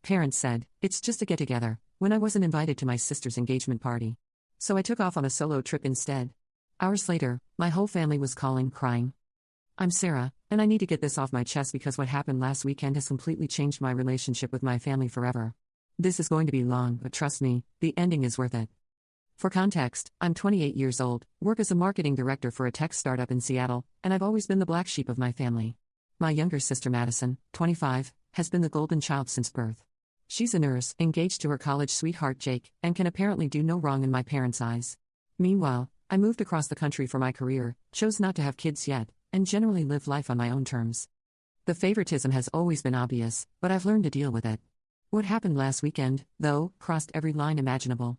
Parents said, it's just a get-together, when I wasn't invited to my sister's engagement party. So I took off on a solo trip instead. Hours later, my whole family was calling, crying. I'm Sarah, and I need to get this off my chest because what happened last weekend has completely changed my relationship with my family forever. This is going to be long, but trust me, the ending is worth it. For context, I'm 28 years old, work as a marketing director for a tech startup in Seattle, and I've always been the black sheep of my family. My younger sister Madison, 25, has been the golden child since birth. She's a nurse, engaged to her college sweetheart Jake, and can apparently do no wrong in my parents' eyes. Meanwhile, I moved across the country for my career, chose not to have kids yet, and generally live life on my own terms. The favoritism has always been obvious, but I've learned to deal with it. What happened last weekend, though, crossed every line imaginable.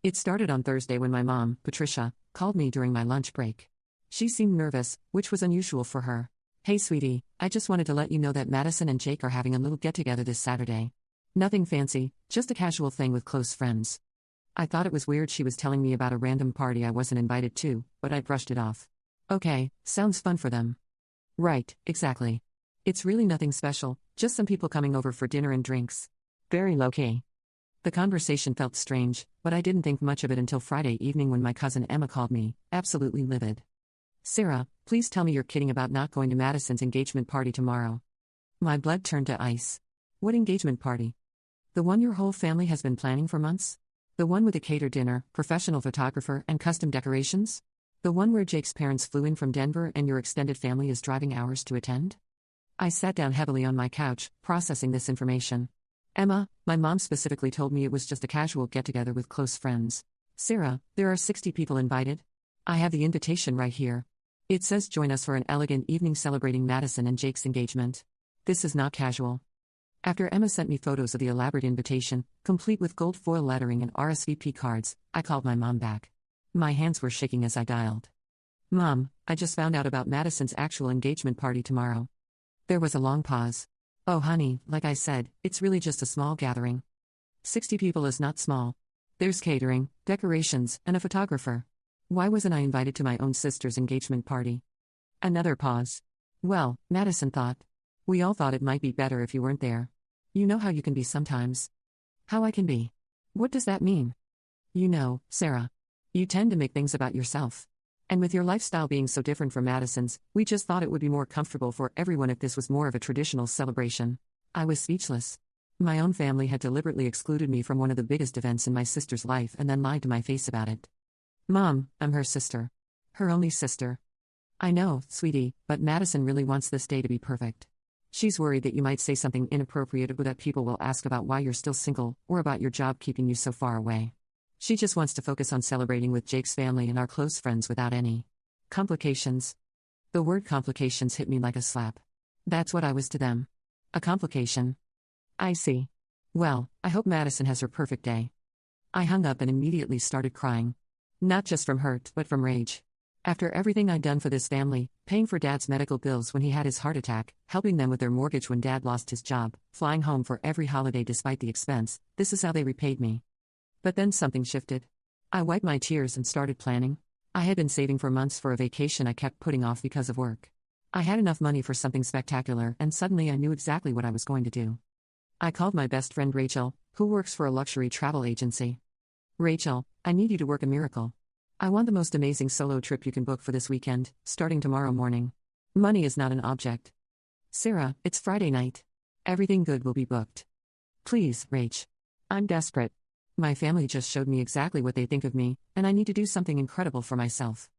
It started on Thursday when my mom, Patricia, called me during my lunch break. She seemed nervous, which was unusual for her. Hey sweetie, I just wanted to let you know that Madison and Jake are having a little get-together this Saturday. Nothing fancy, just a casual thing with close friends. I thought it was weird she was telling me about a random party I wasn't invited to, but I brushed it off. Okay, sounds fun for them. Right, exactly. It's really nothing special, just some people coming over for dinner and drinks. Very low-key. The conversation felt strange, but I didn't think much of it until Friday evening when my cousin Emma called me, absolutely livid. Sarah, please tell me you're kidding about not going to Madison's engagement party tomorrow. My blood turned to ice. What engagement party? The one your whole family has been planning for months? The one with a catered dinner, professional photographer, and custom decorations? The one where Jake's parents flew in from Denver and your extended family is driving hours to attend? I sat down heavily on my couch, processing this information. Emma, my mom specifically told me it was just a casual get-together with close friends. Sarah, there are 60 people invited. I have the invitation right here. It says join us for an elegant evening celebrating Madison and Jake's engagement. This is not casual. After Emma sent me photos of the elaborate invitation, complete with gold foil lettering and RSVP cards, I called my mom back. My hands were shaking as I dialed. Mom, I just found out about Madison's actual engagement party tomorrow. There was a long pause. Oh honey, like I said, it's really just a small gathering. 60 people is not small. There's catering, decorations, and a photographer. Why wasn't I invited to my own sister's engagement party? Another pause. Well, Madison thought. We all thought it might be better if you weren't there. You know how you can be sometimes. How I can be? What does that mean? You know, Sarah. You tend to make things about yourself. And with your lifestyle being so different from Madison's, we just thought it would be more comfortable for everyone if this was more of a traditional celebration. I was speechless. My own family had deliberately excluded me from one of the biggest events in my sister's life and then lied to my face about it. Mom, I'm her sister. Her only sister. I know, sweetie, but Madison really wants this day to be perfect. She's worried that you might say something inappropriate or that people will ask about why you're still single, or about your job keeping you so far away. She just wants to focus on celebrating with Jake's family and our close friends without any complications. The word complications hit me like a slap. That's what I was to them. A complication. I see. Well, I hope Madison has her perfect day. I hung up and immediately started crying. Not just from hurt, but from rage. After everything I'd done for this family, paying for Dad's medical bills when he had his heart attack, helping them with their mortgage when Dad lost his job, flying home for every holiday despite the expense, this is how they repaid me. But then something shifted. I wiped my tears and started planning. I had been saving for months for a vacation I kept putting off because of work. I had enough money for something spectacular, and suddenly I knew exactly what I was going to do. I called my best friend Rachel, who works for a luxury travel agency. Rachel, I need you to work a miracle. I want the most amazing solo trip you can book for this weekend, starting tomorrow morning. Money is not an object. Sarah, it's Friday night. Everything good will be booked. Please, Rach. I'm desperate. My family just showed me exactly what they think of me, and I need to do something incredible for myself.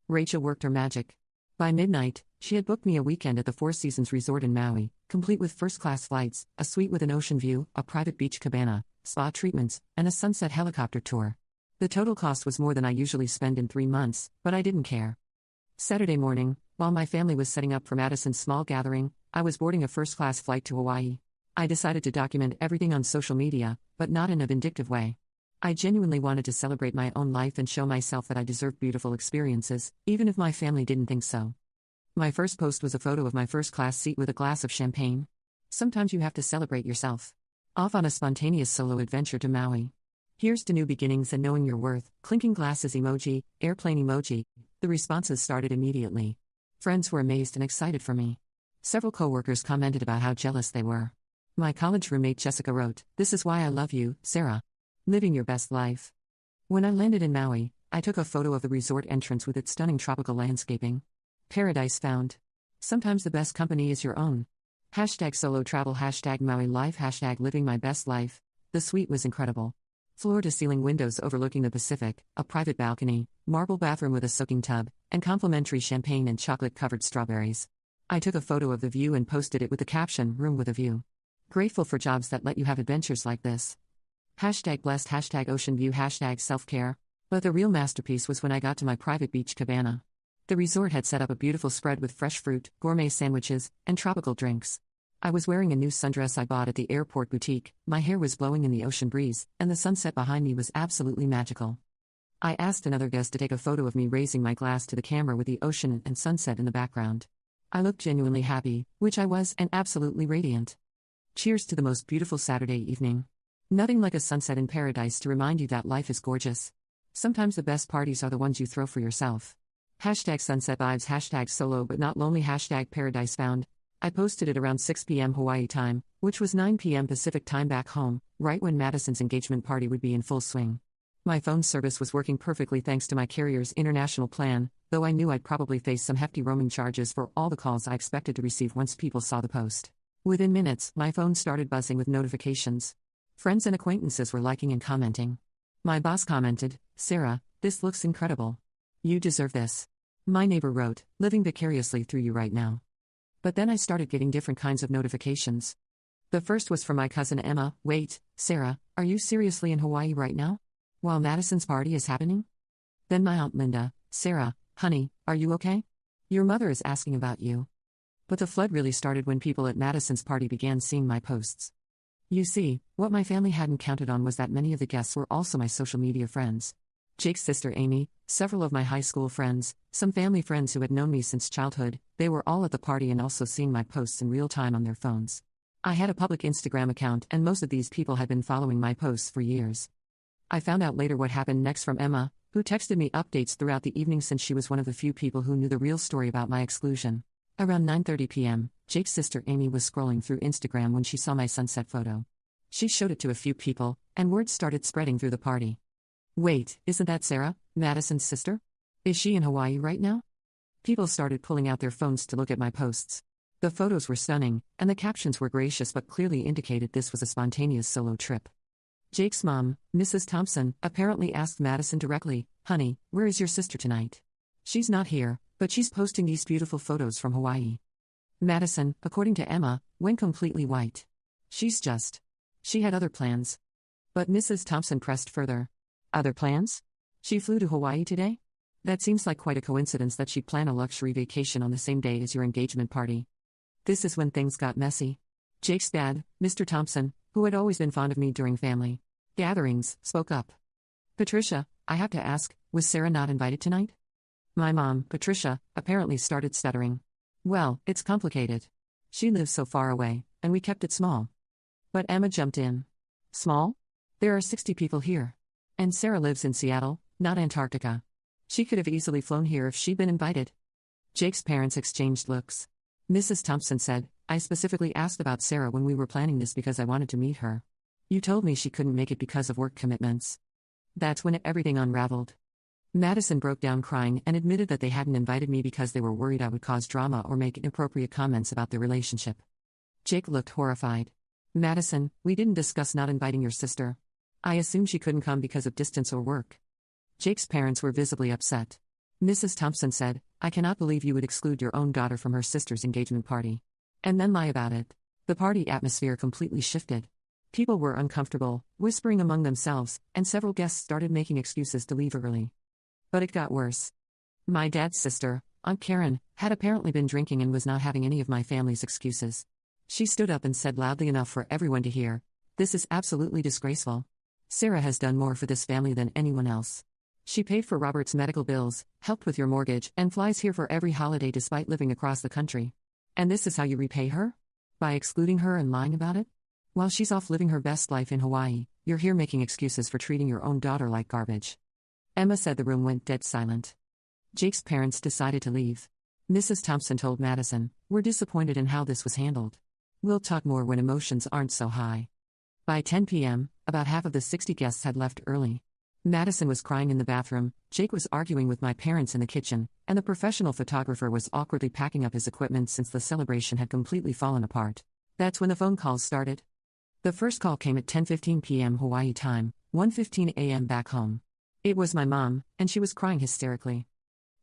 Rachel worked her magic. By midnight, she had booked me a weekend at the Four Seasons Resort in Maui, complete with first-class flights, a suite with an ocean view, a private beach cabana, spa treatments, and a sunset helicopter tour. The total cost was more than I usually spend in 3 months, but I didn't care. Saturday morning, while my family was setting up for Madison's small gathering, I was boarding a first-class flight to Hawaii. I decided to document everything on social media, but not in a vindictive way. I genuinely wanted to celebrate my own life and show myself that I deserved beautiful experiences, even if my family didn't think so. My first post was a photo of my first-class seat with a glass of champagne. Sometimes you have to celebrate yourself. Off on a spontaneous solo adventure to Maui. Here's to new beginnings and knowing your worth, clinking glasses emoji, airplane emoji. The responses started immediately. Friends were amazed and excited for me. Several coworkers commented about how jealous they were. My college roommate Jessica wrote, "This is why I love you, Sarah. Living your best life." When I landed in Maui, I took a photo of the resort entrance with its stunning tropical landscaping. Paradise found. Sometimes the best company is your own. Hashtag solo travel, hashtag Maui life, hashtag living my best life. The suite was incredible. Floor-to-ceiling windows overlooking the Pacific, a private balcony, marble bathroom with a soaking tub, and complimentary champagne and chocolate-covered strawberries. I took a photo of the view and posted it with the caption, "Room with a view." Grateful for jobs that let you have adventures like this. Hashtag blessed, hashtag ocean view, hashtag self-care. But the real masterpiece was when I got to my private beach cabana. The resort had set up a beautiful spread with fresh fruit, gourmet sandwiches, and tropical drinks. I was wearing a new sundress I bought at the airport boutique, my hair was blowing in the ocean breeze, and the sunset behind me was absolutely magical. I asked another guest to take a photo of me raising my glass to the camera with the ocean and sunset in the background. I looked genuinely happy, which I was, and absolutely radiant. Cheers to the most beautiful Saturday evening. Nothing like a sunset in paradise to remind you that life is gorgeous. Sometimes the best parties are the ones you throw for yourself. Hashtag sunset vibes, hashtag solo but not lonely, hashtag paradise found. I posted it around 6 p.m. Hawaii time, which was 9 p.m. Pacific time back home, right when Madison's engagement party would be in full swing. My phone service was working perfectly thanks to my carrier's international plan, though I knew I'd probably face some hefty roaming charges for all the calls I expected to receive once people saw the post. Within minutes, my phone started buzzing with notifications. Friends and acquaintances were liking and commenting. My boss commented, "Sarah, this looks incredible. You deserve this." My neighbor wrote, "Living vicariously through you right now." But then I started getting different kinds of notifications. The first was from my cousin Emma. "Wait, Sarah, are you seriously in Hawaii right now? While Madison's party is happening?" Then my Aunt Linda, "Sarah, honey, are you okay? Your mother is asking about you." But the flood really started when people at Madison's party began seeing my posts. You see, what my family hadn't counted on was that many of the guests were also my social media friends. Jake's sister Amy, several of my high school friends, some family friends who had known me since childhood, they were all at the party and also seeing my posts in real time on their phones. I had a public Instagram account and most of these people had been following my posts for years. I found out later what happened next from Emma, who texted me updates throughout the evening since she was one of the few people who knew the real story about my exclusion. Around 9:30 p.m., Jake's sister Amy was scrolling through Instagram when she saw my sunset photo. She showed it to a few people, and word started spreading through the party. "Wait, isn't that Sarah, Madison's sister? Is she in Hawaii right now?" People started pulling out their phones to look at my posts. The photos were stunning, and the captions were gracious but clearly indicated this was a spontaneous solo trip. Jake's mom, Mrs. Thompson, apparently asked Madison directly, "Honey, where is your sister tonight? She's not here, but she's posting these beautiful photos from Hawaii." Madison, according to Emma, went completely white. She had other plans. But Mrs. Thompson pressed further. "Other plans? She flew to Hawaii today? That seems like quite a coincidence that she'd plan a luxury vacation on the same day as your engagement party." This is when things got messy. Jake's dad, Mr. Thompson, who had always been fond of me during family gatherings, spoke up. "Patricia, I have to ask, was Sarah not invited tonight?" My mom, Patricia, apparently started stuttering. "Well, it's complicated. She lives so far away, and we kept it small." But Emma jumped in. "Small? There are 60 people here. And Sarah lives in Seattle, not Antarctica. She could have easily flown here if she'd been invited." Jake's parents exchanged looks. Mrs. Thompson said, "I specifically asked about Sarah when we were planning this because I wanted to meet her. You told me she couldn't make it because of work commitments." That's when everything unraveled. Madison broke down crying and admitted that they hadn't invited me because they were worried I would cause drama or make inappropriate comments about their relationship. Jake looked horrified. "Madison, we didn't discuss not inviting your sister. I assumed she couldn't come because of distance or work." Jake's parents were visibly upset. Mrs. Thompson said, "I cannot believe you would exclude your own daughter from her sister's engagement party. And then lie about it." The party atmosphere completely shifted. People were uncomfortable, whispering among themselves, and several guests started making excuses to leave early. But it got worse. My dad's sister, Aunt Karen, had apparently been drinking and was not having any of my family's excuses. She stood up and said loudly enough for everyone to hear, "This is absolutely disgraceful. Sarah has done more for this family than anyone else. She paid for Robert's medical bills, helped with your mortgage, and flies here for every holiday despite living across the country. And this is how you repay her? By excluding her and lying about it? While she's off living her best life in Hawaii, you're here making excuses for treating your own daughter like garbage." Emma said the room went dead silent. Jake's parents decided to leave. Mrs. Thompson told Madison, "We're disappointed in how this was handled. We'll talk more when emotions aren't so high. By 10 p.m., about half of the 60 guests had left early. Madison was crying in the bathroom, Jake was arguing with my parents in the kitchen, and the professional photographer was awkwardly packing up his equipment since the celebration had completely fallen apart. That's when the phone calls started. The first call came at 10:15 p.m. Hawaii time, 1:15 a.m. back home. It was my mom, and she was crying hysterically.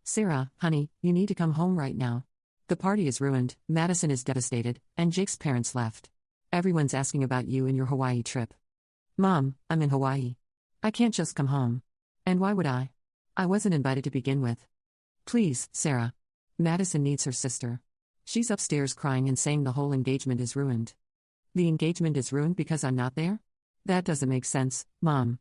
"Sarah, honey, you need to come home right now. The party is ruined, Madison is devastated, and Jake's parents left. Everyone's asking about you and your Hawaii trip." "Mom, I'm in Hawaii. I can't just come home. And why would I? I wasn't invited to begin with. Please, Sarah. Madison needs her sister. She's upstairs crying and saying the whole engagement is ruined." "The engagement is ruined because I'm not there? That doesn't make sense, Mom.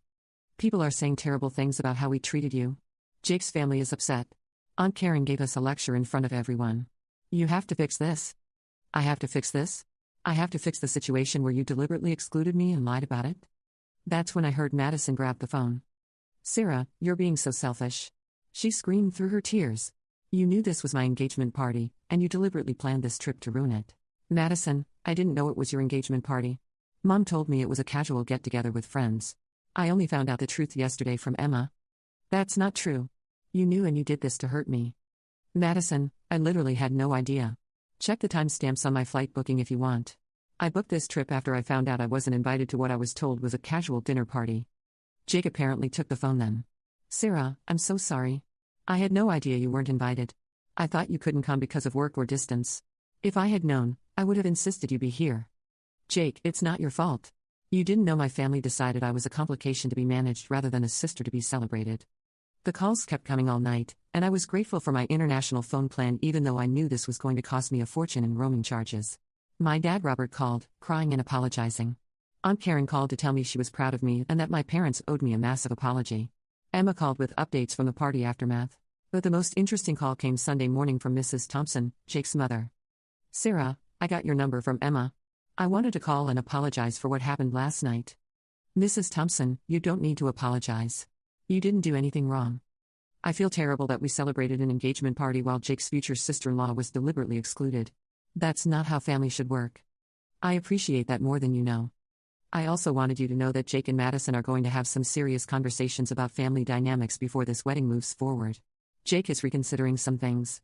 People are saying terrible things about how we treated you. Jake's family is upset. Aunt Karen gave us a lecture in front of everyone. You have to fix this." "I have to fix this? I have to fix the situation where you deliberately excluded me and lied about it?" That's when I heard Madison grab the phone. "Sarah, you're being so selfish." She screamed through her tears. "You knew this was my engagement party, and you deliberately planned this trip to ruin it." "Madison, I didn't know it was your engagement party. Mom told me it was a casual get-together with friends. I only found out the truth yesterday from Emma." "That's not true. You knew and you did this to hurt me." "Madison, I literally had no idea. Check the timestamps on my flight booking if you want. I booked this trip after I found out I wasn't invited to what I was told was a casual dinner party." Jake apparently took the phone then. "Sarah, I'm so sorry. I had no idea you weren't invited. I thought you couldn't come because of work or distance. If I had known, I would have insisted you be here." "Jake, it's not your fault. You didn't know my family decided I was a complication to be managed rather than a sister to be celebrated." The calls kept coming all night, and I was grateful for my international phone plan even though I knew this was going to cost me a fortune in roaming charges. My dad Robert called, crying and apologizing. Aunt Karen called to tell me she was proud of me and that my parents owed me a massive apology. Emma called with updates from the party aftermath. But the most interesting call came Sunday morning from Mrs. Thompson, Jake's mother. "Sarah, I got your number from Emma. I wanted to call and apologize for what happened last night." "Mrs. Thompson, you don't need to apologize. You didn't do anything wrong. I feel terrible that we celebrated an engagement party while Jake's future sister-in-law was deliberately excluded. That's not how family should work. I appreciate that more than you know. I also wanted you to know that Jake and Madison are going to have some serious conversations about family dynamics before this wedding moves forward. Jake is reconsidering some things."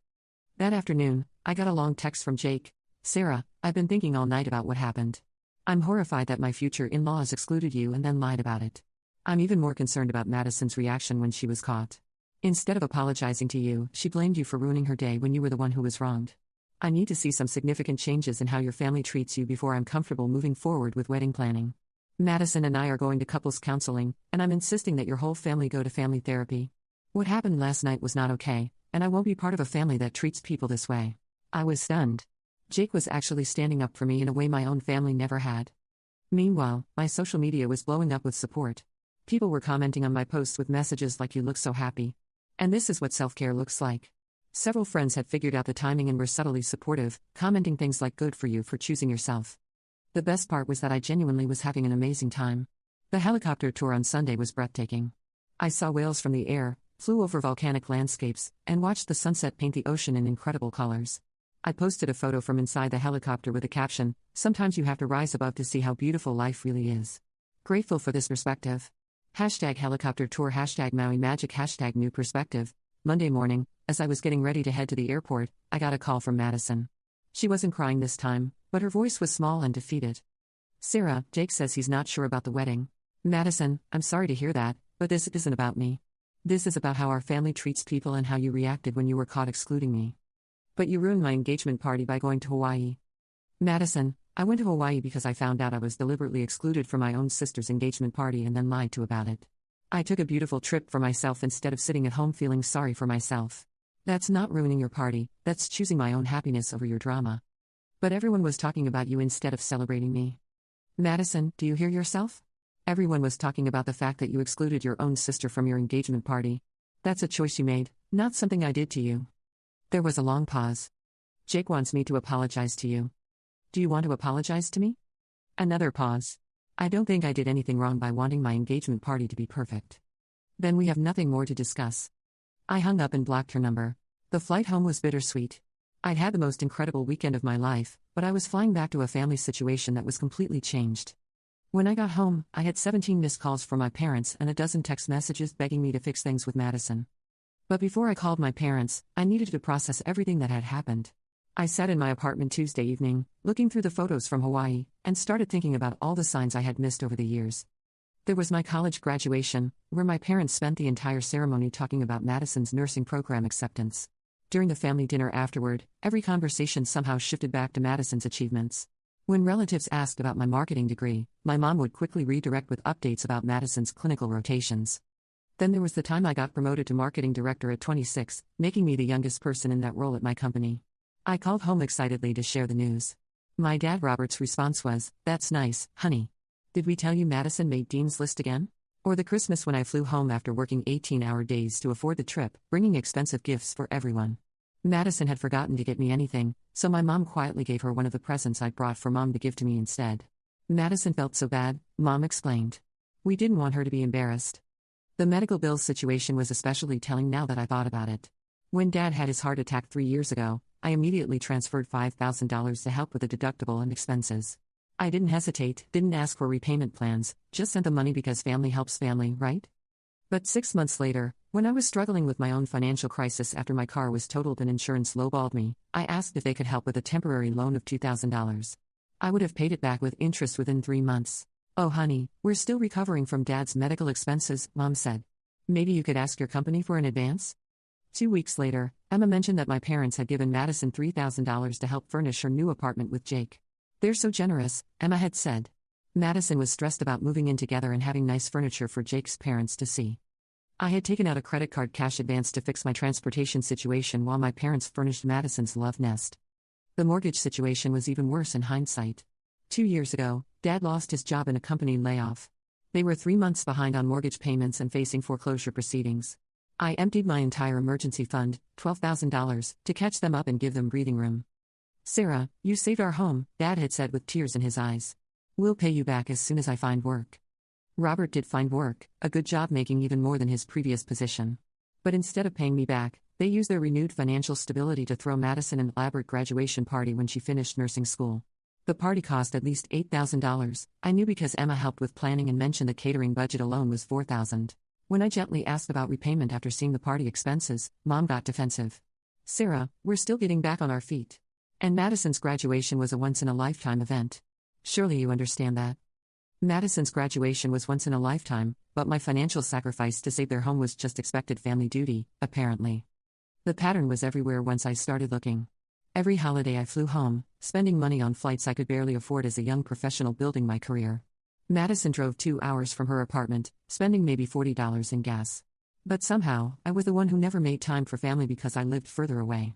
That afternoon, I got a long text from Jake. "Sarah, I've been thinking all night about what happened. I'm horrified that my future in-laws excluded you and then lied about it. I'm even more concerned about Madison's reaction when she was caught. Instead of apologizing to you, she blamed you for ruining her day when you were the one who was wronged. I need to see some significant changes in how your family treats you before I'm comfortable moving forward with wedding planning. Madison and I are going to couples counseling, and I'm insisting that your whole family go to family therapy. What happened last night was not okay, and I won't be part of a family that treats people this way." I was stunned. Jake was actually standing up for me in a way my own family never had. Meanwhile, my social media was blowing up with support. People were commenting on my posts with messages like "You look so happy. And this is what self-care looks like." Several friends had figured out the timing and were subtly supportive, commenting things like "Good for you for choosing yourself." The best part was that I genuinely was having an amazing time. The helicopter tour on Sunday was breathtaking. I saw whales from the air, flew over volcanic landscapes, and watched the sunset paint the ocean in incredible colors. I posted a photo from inside the helicopter with a caption, "Sometimes you have to rise above to see how beautiful life really is." Grateful for this perspective. #helicopter tour #Maui magic #new perspective. Monday morning, as I was getting ready to head to the airport, I got a call from Madison. She wasn't crying this time, but her voice was small and defeated. "Sarah, Jake says he's not sure about the wedding." "Madison, I'm sorry to hear that, but this isn't about me. This is about how our family treats people and how you reacted when you were caught excluding me. But you ruined my engagement party by going to Hawaii." "Madison, I went to Hawaii because I found out I was deliberately excluded from my own sister's engagement party and then lied to about it. I took a beautiful trip for myself instead of sitting at home feeling sorry for myself. That's not ruining your party, that's choosing my own happiness over your drama. But everyone was talking about you instead of celebrating me." "Madison, do you hear yourself? Everyone was talking about the fact that you excluded your own sister from your engagement party. That's a choice you made, not something I did to you." There was a long pause. "Jake wants me to apologize to you. Do you want to apologize to me?" Another pause. "I don't think I did anything wrong by wanting my engagement party to be perfect." "Then we have nothing more to discuss." I hung up and blocked her number. The flight home was bittersweet. I'd had the most incredible weekend of my life, but I was flying back to a family situation that was completely changed. When I got home, I had 17 missed calls from my parents and a dozen text messages begging me to fix things with Madison. But before I called my parents, I needed to process everything that had happened. I sat in my apartment Tuesday evening, looking through the photos from Hawaii, and started thinking about all the signs I had missed over the years. There was my college graduation, where my parents spent the entire ceremony talking about Madison's nursing program acceptance. During the family dinner afterward, every conversation somehow shifted back to Madison's achievements. When relatives asked about my marketing degree, my mom would quickly redirect with updates about Madison's clinical rotations. Then there was the time I got promoted to marketing director at 26, making me the youngest person in that role at my company. I called home excitedly to share the news. My dad Robert's response was, "That's nice, honey. Did we tell you Madison made Dean's List again?" Or the Christmas when I flew home after working 18-hour days to afford the trip, bringing expensive gifts for everyone. Madison had forgotten to get me anything, so my mom quietly gave her one of the presents I'd brought for mom to give to me instead. Madison felt so bad, mom explained. We didn't want her to be embarrassed. The medical bills situation was especially telling now that I thought about it. When dad had his heart attack 3 years ago, I immediately transferred $5,000 to help with the deductible and expenses. I didn't hesitate, didn't ask for repayment plans, just sent the money because family helps family, right? But 6 months later, when I was struggling with my own financial crisis after my car was totaled and insurance lowballed me, I asked if they could help with a temporary loan of $2,000. I would have paid it back with interest within 3 months. "Oh honey, we're still recovering from dad's medical expenses," mom said. "Maybe you could ask your company for an advance?" 2 weeks later, Emma mentioned that my parents had given Madison $3,000 to help furnish her new apartment with Jake. "They're so generous," Emma had said. Madison was stressed about moving in together and having nice furniture for Jake's parents to see. I had taken out a credit card cash advance to fix my transportation situation while my parents furnished Madison's love nest. The mortgage situation was even worse in hindsight. 2 years ago, Dad lost his job in a company layoff. They were 3 months behind on mortgage payments and facing foreclosure proceedings. I emptied my entire emergency fund, $12,000, to catch them up and give them breathing room. "Sarah, you saved our home," Dad had said with tears in his eyes. "We'll pay you back as soon as I find work." Robert did find work, a good job making even more than his previous position. But instead of paying me back, they used their renewed financial stability to throw Madison an elaborate graduation party when she finished nursing school. The party cost at least $8,000, I knew because Emma helped with planning and mentioned the catering budget alone was $4,000. When I gently asked about repayment after seeing the party expenses, Mom got defensive. "Sarah, we're still getting back on our feet. And Madison's graduation was a once-in-a-lifetime event. Surely you understand that." Madison's graduation was once in a lifetime, but my financial sacrifice to save their home was just expected family duty, apparently. The pattern was everywhere once I started looking. Every holiday I flew home, spending money on flights I could barely afford as a young professional building my career. Madison drove 2 hours from her apartment, spending maybe $40 in gas. But somehow, I was the one who never made time for family because I lived further away.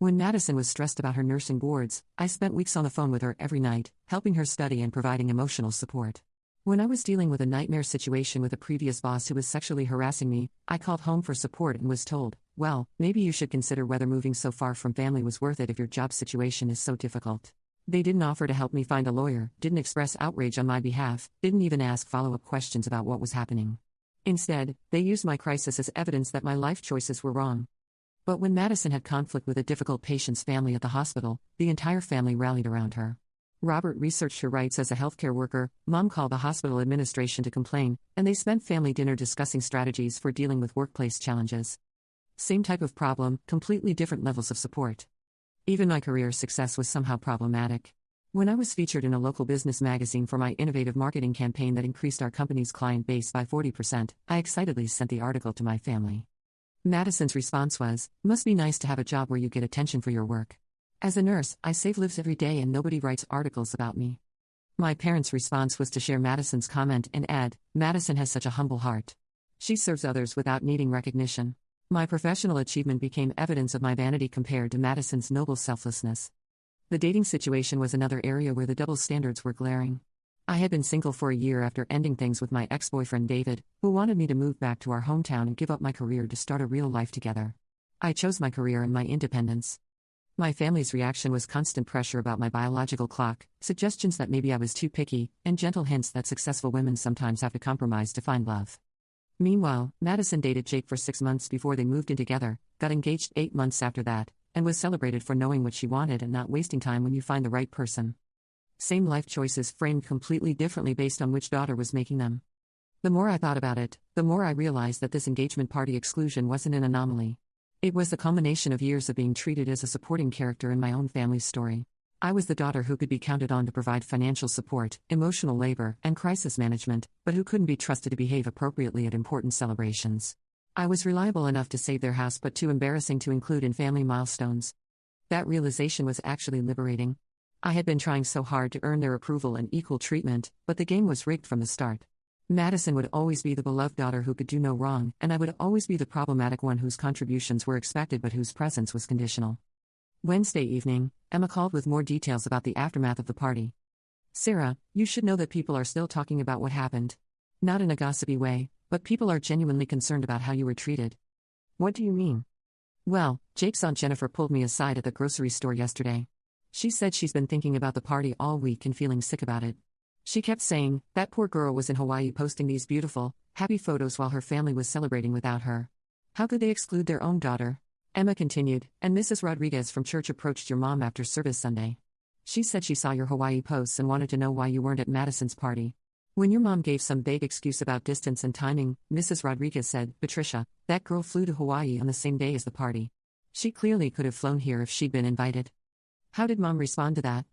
When Madison was stressed about her nursing boards, I spent weeks on the phone with her every night, helping her study and providing emotional support. When I was dealing with a nightmare situation with a previous boss who was sexually harassing me, I called home for support and was told, "Well, maybe you should consider whether moving so far from family was worth it if your job situation is so difficult." They didn't offer to help me find a lawyer, didn't express outrage on my behalf, didn't even ask follow-up questions about what was happening. Instead, they used my crisis as evidence that my life choices were wrong. But when Madison had conflict with a difficult patient's family at the hospital, the entire family rallied around her. Robert researched her rights as a healthcare worker, Mom called the hospital administration to complain, and they spent family dinner discussing strategies for dealing with workplace challenges. Same type of problem, completely different levels of support. Even my career success was somehow problematic. When I was featured in a local business magazine for my innovative marketing campaign that increased our company's client base by 40%, I excitedly sent the article to my family. Madison's response was, "Must be nice to have a job where you get attention for your work. As a nurse, I save lives every day and nobody writes articles about me." My parents' response was to share Madison's comment and add, "Madison has such a humble heart. She serves others without needing recognition." My professional achievement became evidence of my vanity compared to Madison's noble selflessness. The dating situation was another area where the double standards were glaring. I had been single for a year after ending things with my ex-boyfriend David, who wanted me to move back to our hometown and give up my career to start a real life together. I chose my career and my independence. My family's reaction was constant pressure about my biological clock, suggestions that maybe I was too picky, and gentle hints that successful women sometimes have to compromise to find love. Meanwhile, Madison dated Jake for 6 months before they moved in together, got engaged 8 months after that, and was celebrated for knowing what she wanted and not wasting time when you find the right person. Same life choices framed completely differently based on which daughter was making them. The more I thought about it, the more I realized that this engagement party exclusion wasn't an anomaly. It was the culmination of years of being treated as a supporting character in my own family's story. I was the daughter who could be counted on to provide financial support, emotional labor, and crisis management, but who couldn't be trusted to behave appropriately at important celebrations. I was reliable enough to save their house but too embarrassing to include in family milestones. That realization was actually liberating. I had been trying so hard to earn their approval and equal treatment, but the game was rigged from the start. Madison would always be the beloved daughter who could do no wrong, and I would always be the problematic one whose contributions were expected but whose presence was conditional. Wednesday evening, Emma called with more details about the aftermath of the party. "Sarah, you should know that people are still talking about what happened. Not in a gossipy way, but people are genuinely concerned about how you were treated." "What do you mean?" "Well, Jake's Aunt Jennifer pulled me aside at the grocery store yesterday. She said she's been thinking about the party all week and feeling sick about it. She kept saying, that poor girl was in Hawaii posting these beautiful, happy photos while her family was celebrating without her. How could they exclude their own daughter?" Emma continued, "And Mrs. Rodriguez from church approached your mom after service Sunday. She said she saw your Hawaii posts and wanted to know why you weren't at Madison's party. When your mom gave some vague excuse about distance and timing, Mrs. Rodriguez said, Patricia, that girl flew to Hawaii on the same day as the party. She clearly could have flown here if she'd been invited." "How did Mom respond to that?"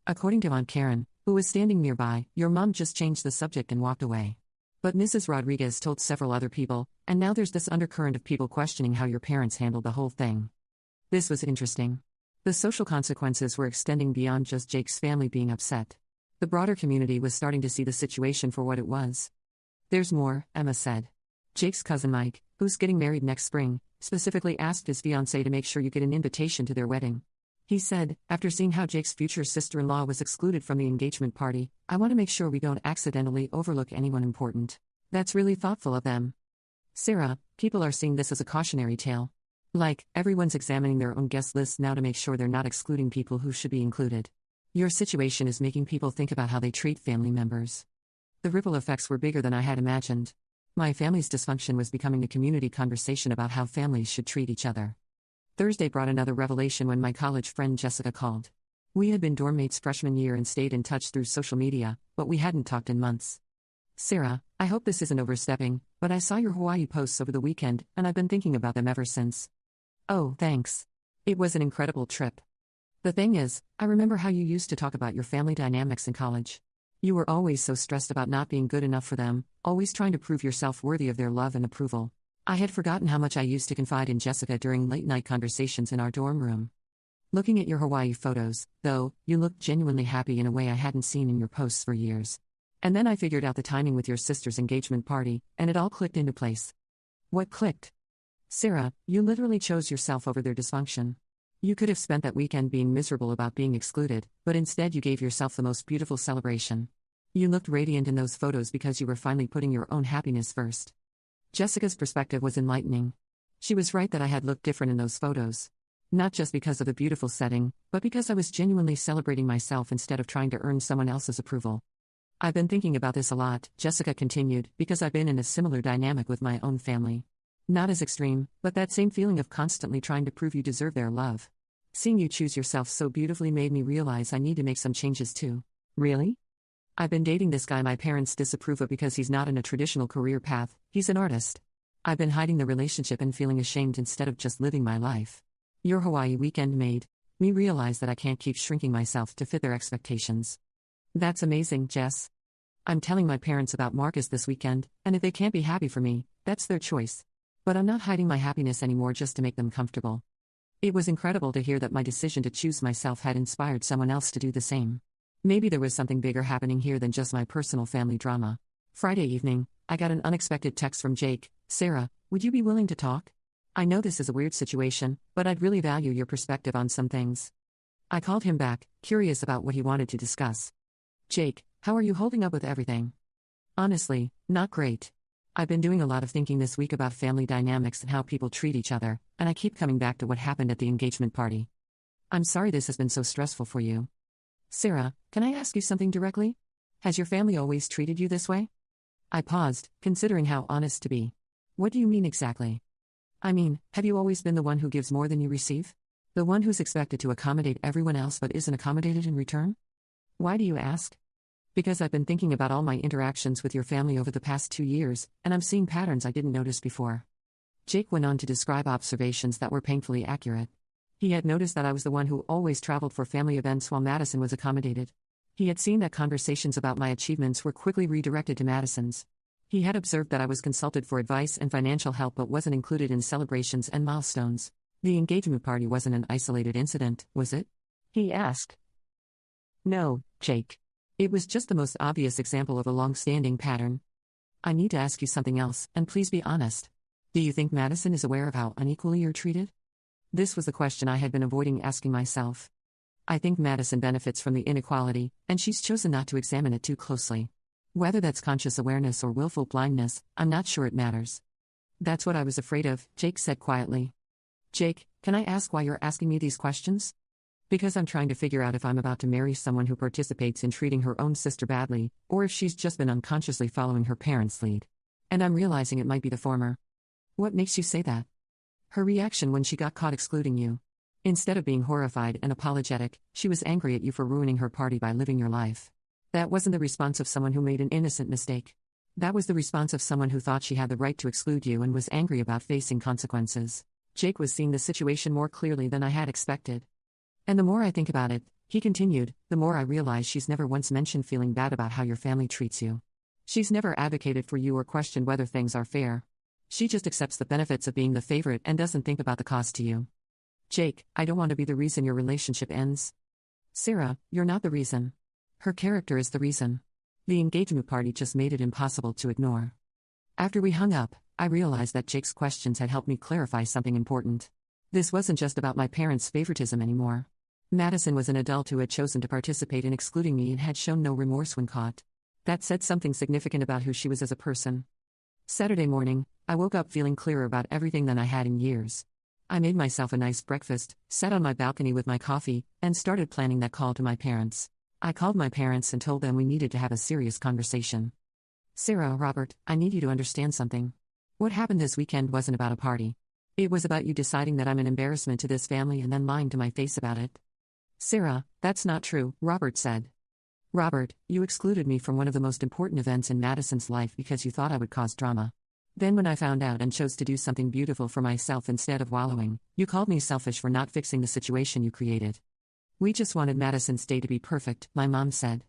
"According to Aunt Karen, who was standing nearby, your mom just changed the subject and walked away. But Mrs. Rodriguez told several other people, and now there's this undercurrent of people questioning how your parents handled the whole thing." This was interesting. The social consequences were extending beyond just Jake's family being upset. The broader community was starting to see the situation for what it was. "There's more," Emma said. "Jake's cousin Mike, who's getting married next spring, specifically asked his fiancée to make sure you get an invitation to their wedding. He said, after seeing how Jake's future sister-in-law was excluded from the engagement party, I want to make sure we don't accidentally overlook anyone important. That's really thoughtful of them." "Sarah, people are seeing this as a cautionary tale. Like, everyone's examining their own guest lists now to make sure they're not excluding people who should be included. Your situation is making people think about how they treat family members." The ripple effects were bigger than I had imagined. My family's dysfunction was becoming a community conversation about how families should treat each other. Thursday brought another revelation when my college friend Jessica called. We had been dorm mates freshman year and stayed in touch through social media, but we hadn't talked in months. "Sarah, I hope this isn't overstepping, but I saw your Hawaii posts over the weekend, and I've been thinking about them ever since." "Oh, thanks. It was an incredible trip. The thing is, I remember how you used to talk about your family dynamics in college. You were always so stressed about not being good enough for them, always trying to prove yourself worthy of their love and approval. I had forgotten how much I used to confide in Jessica during late-night conversations in our dorm room. Looking at your Hawaii photos, though, you looked genuinely happy in a way I hadn't seen in your posts for years. And then I figured out the timing with your sister's engagement party, and it all clicked into place." "What clicked?" "Sarah, you literally chose yourself over their dysfunction. You could have spent that weekend being miserable about being excluded, but instead you gave yourself the most beautiful celebration. You looked radiant in those photos because you were finally putting your own happiness first." Jessica's perspective was enlightening. She was right that I had looked different in those photos. Not just because of the beautiful setting, but because I was genuinely celebrating myself instead of trying to earn someone else's approval. "I've been thinking about this a lot," Jessica continued, "because I've been in a similar dynamic with my own family. Not as extreme, but that same feeling of constantly trying to prove you deserve their love. Seeing you choose yourself so beautifully made me realize I need to make some changes too." "Really?" "I've been dating this guy my parents disapprove of because he's not in a traditional career path, he's an artist. I've been hiding the relationship and feeling ashamed instead of just living my life. Your Hawaii weekend made me realize that I can't keep shrinking myself to fit their expectations." "That's amazing, Jess. I'm telling my parents about Marcus this weekend, and if they can't be happy for me, that's their choice. But I'm not hiding my happiness anymore just to make them comfortable." It was incredible to hear that my decision to choose myself had inspired someone else to do the same. Maybe there was something bigger happening here than just my personal family drama. Friday evening, I got an unexpected text from Jake. "Sarah, would you be willing to talk? I know this is a weird situation, but I'd really value your perspective on some things." I called him back, curious about what he wanted to discuss. "Jake, how are you holding up with everything?" "Honestly, not great. I've been doing a lot of thinking this week about family dynamics and how people treat each other, and I keep coming back to what happened at the engagement party. I'm sorry this has been so stressful for you." "Sarah, can I ask you something directly? Has your family always treated you this way?" I paused, considering how honest to be. "What do you mean exactly?" "I mean, have you always been the one who gives more than you receive? The one who's expected to accommodate everyone else but isn't accommodated in return? Why do you ask? Because I've been thinking about all my interactions with your family over the past 2 years, and I'm seeing patterns I didn't notice before. Jake went on to describe observations that were painfully accurate. He had noticed that I was the one who always traveled for family events while Madison was accommodated. He had seen that conversations about my achievements were quickly redirected to Madison's. He had observed that I was consulted for advice and financial help but wasn't included in celebrations and milestones. The engagement party wasn't an isolated incident, was it? He asked. No, Jake. It was just the most obvious example of a long-standing pattern. I need to ask you something else, and please be honest. Do you think Madison is aware of how unequally you're treated? This was the question I had been avoiding asking myself. I think Madison benefits from the inequality, and she's chosen not to examine it too closely. Whether that's conscious awareness or willful blindness, I'm not sure it matters. That's what I was afraid of, Jake said quietly. Jake, can I ask why you're asking me these questions? Because I'm trying to figure out if I'm about to marry someone who participates in treating her own sister badly, or if she's just been unconsciously following her parents' lead. And I'm realizing it might be the former. What makes you say that? Her reaction when she got caught excluding you. Instead of being horrified and apologetic, she was angry at you for ruining her party by living your life. That wasn't the response of someone who made an innocent mistake. That was the response of someone who thought she had the right to exclude you and was angry about facing consequences. Jake was seeing the situation more clearly than I had expected. And the more I think about it, he continued, the more I realize she's never once mentioned feeling bad about how your family treats you. She's never advocated for you or questioned whether things are fair. She just accepts the benefits of being the favorite and doesn't think about the cost to you. Jake, I don't want to be the reason your relationship ends. Sarah, you're not the reason. Her character is the reason. The engagement party just made it impossible to ignore. After we hung up, I realized that Jake's questions had helped me clarify something important. This wasn't just about my parents' favoritism anymore. Madison was an adult who had chosen to participate in excluding me and had shown no remorse when caught. That said something significant about who she was as a person. Saturday morning, I woke up feeling clearer about everything than I had in years. I made myself a nice breakfast, sat on my balcony with my coffee, and started planning that call to my parents. I called my parents and told them we needed to have a serious conversation. Sarah, Robert, I need you to understand something. What happened this weekend wasn't about a party. It was about you deciding that I'm an embarrassment to this family and then lying to my face about it. Sarah, that's not true, Robert said. Robert, you excluded me from one of the most important events in Madison's life because you thought I would cause drama. Then when I found out and chose to do something beautiful for myself instead of wallowing, you called me selfish for not fixing the situation you created. We just wanted Madison's day to be perfect, my mom said.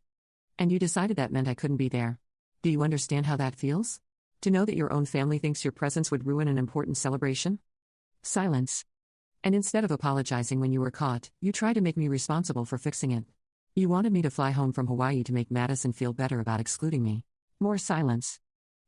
And you decided that meant I couldn't be there. Do you understand how that feels? To know that your own family thinks your presence would ruin an important celebration? Silence. And instead of apologizing when you were caught, you tried to make me responsible for fixing it. You wanted me to fly home from Hawaii to make Madison feel better about excluding me. More silence.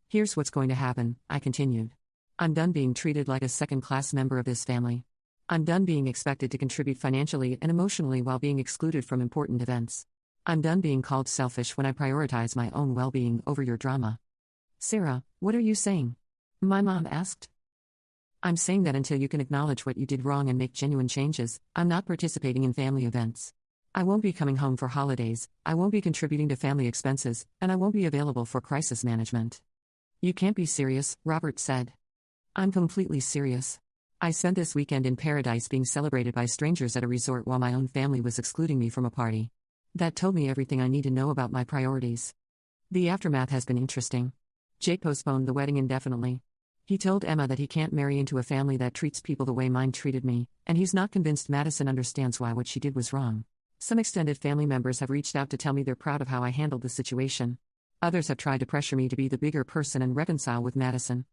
Here's what's going to happen, I continued. I'm done being treated like a second-class member of this family. I'm done being expected to contribute financially and emotionally while being excluded from important events. I'm done being called selfish when I prioritize my own well-being over your drama. Sarah, what are you saying? My mom asked. I'm saying that until you can acknowledge what you did wrong and make genuine changes, I'm not participating in family events. I won't be coming home for holidays, I won't be contributing to family expenses, and I won't be available for crisis management. You can't be serious, Robert said. I'm completely serious. I spent this weekend in paradise being celebrated by strangers at a resort while my own family was excluding me from a party. That told me everything I need to know about my priorities. The aftermath has been interesting. Jake postponed the wedding indefinitely. He told Emma that he can't marry into a family that treats people the way mine treated me, and he's not convinced Madison understands why what she did was wrong. Some extended family members have reached out to tell me they're proud of how I handled the situation. Others have tried to pressure me to be the bigger person and reconcile with Madison.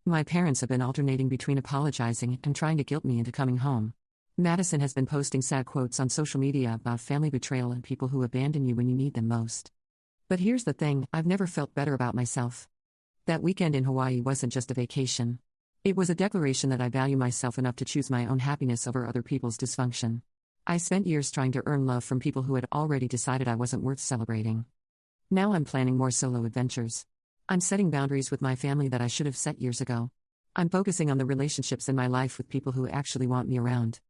My parents have been alternating between apologizing and trying to guilt me into coming home. Madison has been posting sad quotes on social media about family betrayal and people who abandon you when you need them most. But here's the thing, I've never felt better about myself. That weekend in Hawaii wasn't just a vacation. It was a declaration that I value myself enough to choose my own happiness over other people's dysfunction. I spent years trying to earn love from people who had already decided I wasn't worth celebrating. Now I'm planning more solo adventures. I'm setting boundaries with my family that I should have set years ago. I'm focusing on the relationships in my life with people who actually want me around.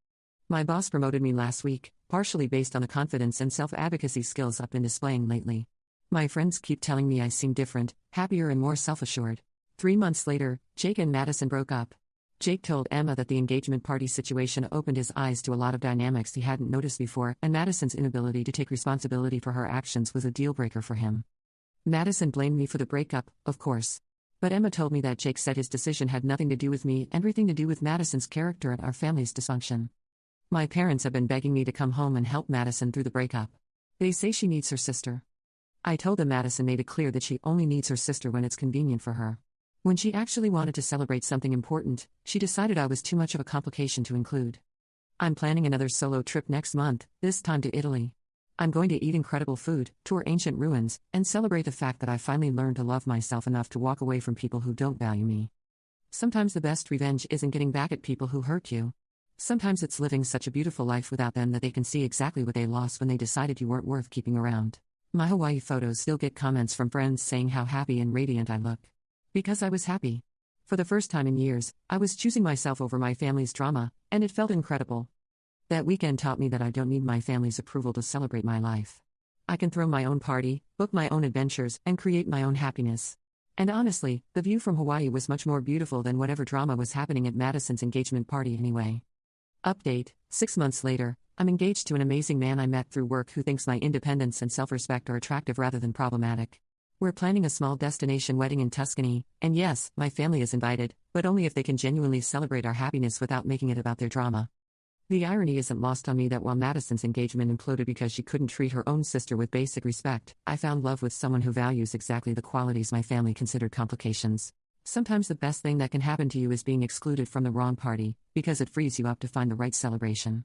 My boss promoted me last week, partially based on the confidence and self-advocacy skills I've been displaying lately. My friends keep telling me I seem different, happier and more self-assured. 3 months later, Jake and Madison broke up. Jake told Emma that the engagement party situation opened his eyes to a lot of dynamics he hadn't noticed before, and Madison's inability to take responsibility for her actions was a deal breaker for him. Madison blamed me for the breakup, of course. But Emma told me that Jake said his decision had nothing to do with me, everything to do with Madison's character and our family's dysfunction. My parents have been begging me to come home and help Madison through the breakup. They say she needs her sister. I told them Madison made it clear that she only needs her sister when it's convenient for her. When she actually wanted to celebrate something important, she decided I was too much of a complication to include. I'm planning another solo trip next month, this time to Italy. I'm going to eat incredible food, tour ancient ruins, and celebrate the fact that I finally learned to love myself enough to walk away from people who don't value me. Sometimes the best revenge isn't getting back at people who hurt you. Sometimes it's living such a beautiful life without them that they can see exactly what they lost when they decided you weren't worth keeping around. My Hawaii photos still get comments from friends saying how happy and radiant I look. Because I was happy. For the first time in years, I was choosing myself over my family's drama, and it felt incredible. That weekend taught me that I don't need my family's approval to celebrate my life. I can throw my own party, book my own adventures, and create my own happiness. And honestly, the view from Hawaii was much more beautiful than whatever drama was happening at Madison's engagement party anyway. Update: 6 months later, I'm engaged to an amazing man I met through work who thinks my independence and self-respect are attractive rather than problematic. We're planning a small destination wedding in Tuscany, and yes, my family is invited, but only if they can genuinely celebrate our happiness without making it about their drama. The irony isn't lost on me that while Madison's engagement imploded because she couldn't treat her own sister with basic respect, I found love with someone who values exactly the qualities my family considered complications. Sometimes the best thing that can happen to you is being excluded from the wrong party, because it frees you up to find the right celebration.